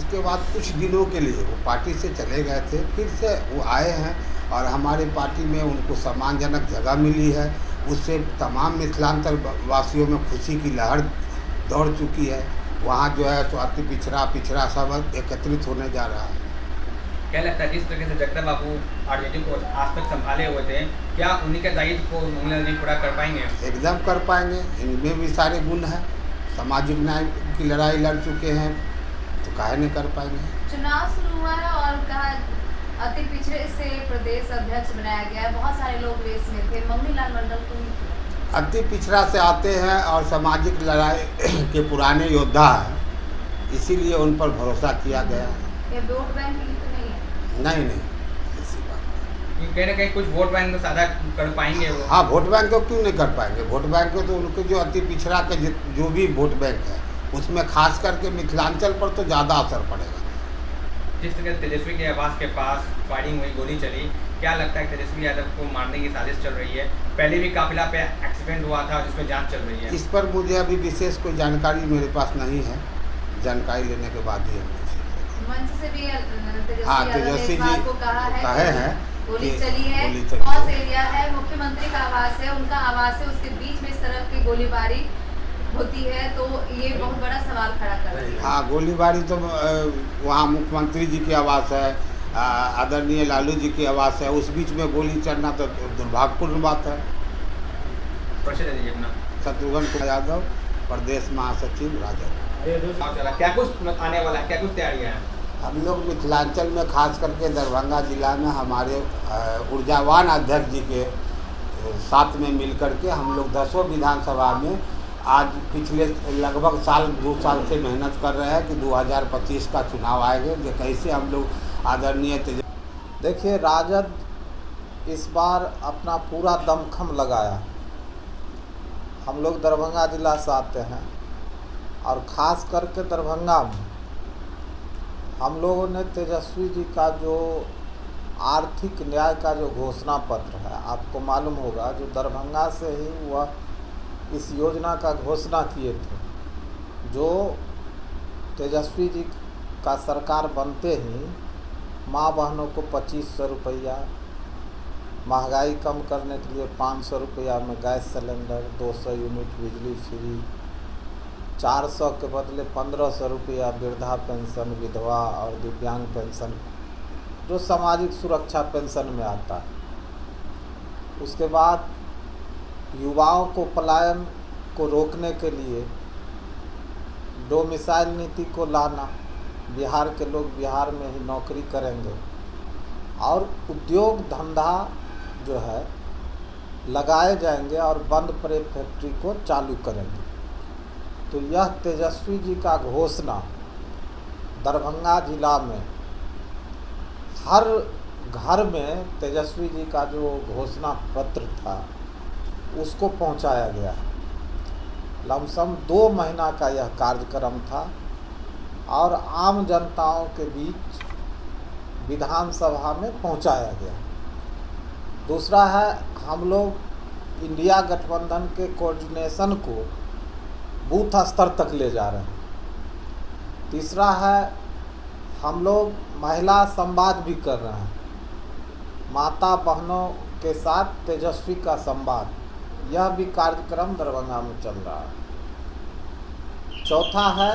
उसके बाद कुछ दिनों के लिए वो पार्टी से चले गए थे, फिर से वो आए हैं और हमारी पार्टी में उनको सम्मानजनक जगह मिली है। उससे तमाम मिथिलांचल वासियों में खुशी की लहर दौड़ चुकी है। वहाँ जो है सो अति पिछड़ा सब एकत्रित होने जा रहा है। क्या लगता है जिस तरीके से जगदम्ब बाबू आरजेडी को आज तक संभाले हुए थे, क्या उन्हीं के दायित्व को मुंगला जी पूरा कर पाएंगे? एकदम कर पाएंगे, इनमें भी सारे गुण हैं। सामाजिक न्याय की लड़ाई लड़ चुके हैं, तो काहे नहीं कर पाएंगे। चुनाव शुरू हुआ है और कहा अति पिछड़े से प्रदेश अध्यक्ष बनाया गया है, बहुत सारे लोग रेस में थे, मम्मी लाल मंडल को ही अति पिछड़ा से आते हैं और सामाजिक लड़ाई के पुराने योद्धा हैं, इसीलिए उन पर भरोसा किया गया है। ये वोट बैंक की तो नहीं है? नहीं, ऐसी बात नहीं। कहीं ना कहीं कुछ वोट बैंक तो साझा कर पाएंगे वो। हाँ, वोट बैंक को क्यों नहीं कर पाएंगे। वोट बैंक को तो उनके जो अति पिछड़ा के जो भी वोट बैंक है, उसमें खास करके मिथिलांचल पर तो ज़्यादा असर पड़ेगा। जिस तरह से तेजस्वी के आवास के पास फायरिंग हुई, गोली चली, क्या लगता है तेजस्वी यादव को मारने की साजिश चल रही है? पहले भी काफिला पे एक्सीडेंट हुआ था जिसमें जांच चल रही है। इस पर मुझे अभी विशेष कोई जानकारी मेरे पास नहीं है, जानकारी लेने के बाद ही हम मंच से भी तेजस्वी जी को कहे हैं गोली चली है, गोली चली कौन एरिया है, मुख्यमंत्री का आवास है, उनका आवास है, उसके बीच में इस तरह की गोलीबारी होती है, तो ये बहुत बड़ा सवाल खड़ा कर रही है। हाँ, गोलीबारी तो वहाँ मुख्यमंत्री जी की आवास है, आदरणीय लालू जी की आवास है, उस बीच में गोली चलना तो दुर्भाग्यपूर्ण बात है। अपना शत्रुघ्न यादव, प्रदेश महासचिव राजद। क्या कुछ आने वाला है, क्या कुछ तैयारियां हैं? हम लोग मिथिलांचल में खास करके दरभंगा जिला में हमारे ऊर्जावान अध्यक्ष जी के साथ में मिल करके हम लोग 10 विधानसभा में आज पिछले लगभग 2 साल से मेहनत कर रहे हैं कि 2025 का चुनाव आएगा, जो कैसे हम लोग आदरणीय देखिए, राजद इस बार अपना पूरा दमखम लगाया। हम लोग दरभंगा जिला से आते हैं और ख़ास करके दरभंगा में हम लोगों ने तेजस्वी जी का जो आर्थिक न्याय का जो घोषणा पत्र है, आपको मालूम होगा, जो दरभंगा से ही वह इस योजना का घोषणा किए थे, जो तेजस्वी जी का सरकार बनते ही माँ बहनों को 2500 रुपया, महंगाई कम करने के लिए 500 रुपया में गैस सिलेंडर, 200 यूनिट बिजली फ्री, 400 के बदले 1500 रुपया वृद्धा पेंशन, विधवा और दिव्यांग पेंशन, जो सामाजिक सुरक्षा पेंशन में आता है। उसके बाद युवाओं को पलायन को रोकने के लिए डोमिसाइल नीति को लाना, बिहार के लोग बिहार में ही नौकरी करेंगे और उद्योग धंधा जो है लगाए जाएंगे और बंद पड़े फैक्ट्री को चालू करेंगे। तो यह तेजस्वी जी का घोषणा दरभंगा जिला में हर घर में तेजस्वी जी का जो घोषणा पत्र था उसको पहुंचाया गया है। लमसम 2 महीना का यह कार्यक्रम था और आम जनताओं के बीच विधानसभा में पहुंचाया गया। दूसरा है, हम लोग इंडिया गठबंधन के कोऑर्डिनेशन को बूथ स्तर तक ले जा रहे हैं। तीसरा है, हम लोग महिला संवाद भी कर रहे हैं, माता बहनों के साथ तेजस्वी का संवाद, यह भी कार्यक्रम दरभंगा में चल रहा है। चौथा है,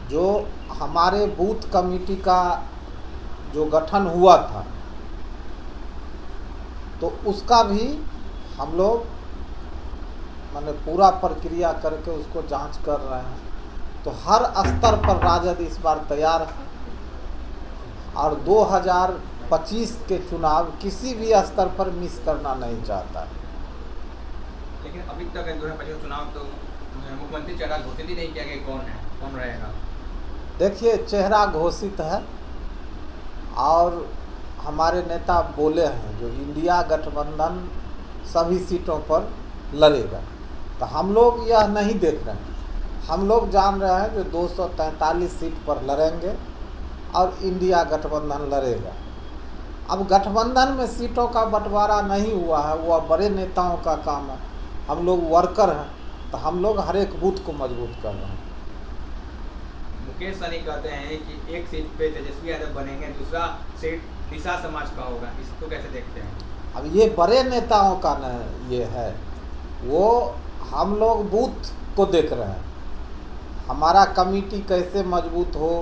जो हमारे बूथ कमेटी का जो गठन हुआ था, तो उसका भी हम लोग माने पूरा प्रक्रिया करके उसको जांच कर रहे हैं। तो हर स्तर पर राजद इस बार तैयार है और 2025 के चुनाव किसी भी स्तर पर मिस करना नहीं चाहता है। लेकिन अभी तक 2025 चुनाव तो मुख्यमंत्री चेहरा घोषित ही नहीं किया कि कौन है, कौन रहेगा। देखिए, चेहरा घोषित है और हमारे नेता बोले हैं जो इंडिया गठबंधन सभी सीटों पर लड़ेगा। तो हम लोग यह नहीं देख रहे हैं, हम लोग जान रहे हैं जो 243 सीट पर लड़ेंगे और इंडिया गठबंधन लड़ेगा। अब गठबंधन में सीटों का बंटवारा नहीं हुआ है, वह बड़े नेताओं का काम है। हम लोग वर्कर हैं, तो हम लोग हर एक बूथ को मजबूत कर रहे हैं। मुकेश सहनी कहते हैं कि एक सीट पे तेजस्वी यादव बनेंगे, दूसरा सीट निशा समाज का होगा, इसको कैसे देखते हैं? अब ये बड़े नेताओं का न ये है, वो हम लोग बूथ को देख रहे हैं, हमारा कमेटी कैसे मजबूत हो।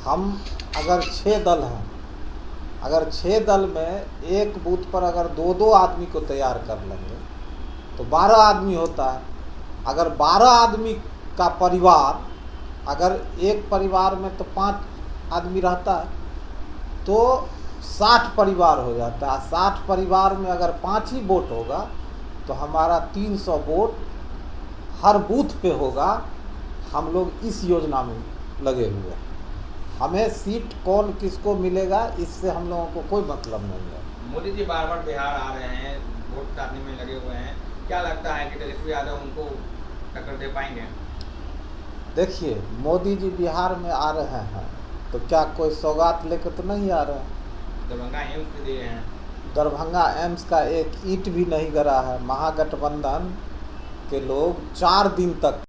हम अगर 6 दल हैं, अगर 6 दल में एक बूथ पर अगर 2-2 आदमी को तैयार कर लेंगे तो 12 आदमी होता है। अगर 12 आदमी का परिवार, अगर एक परिवार में तो 5 आदमी रहता है तो 60 परिवार हो जाता है। 60 परिवार में अगर 5 ही वोट होगा तो हमारा 300 वोट हर बूथ पे होगा। हम लोग इस योजना में लगे हुए हैं। हमें सीट कौन किसको मिलेगा इससे हम लोगों को कोई मतलब नहीं है। मोदी जी बार बार बिहार आ रहे हैं, वोट डालने में लगे हुए हैं, क्या लगता है कि तेजस्वी यादव उनको टक्कर दे पाएंगे? देखिए, मोदी जी बिहार में आ रहे हैं तो क्या कोई सौगात लेकर तो नहीं आ रहे हैं। दरभंगा एम्स भी दिए हैं। दरभंगा एम्स का एक ईंट भी नहीं गिरा है। महागठबंधन के लोग 4 दिन तक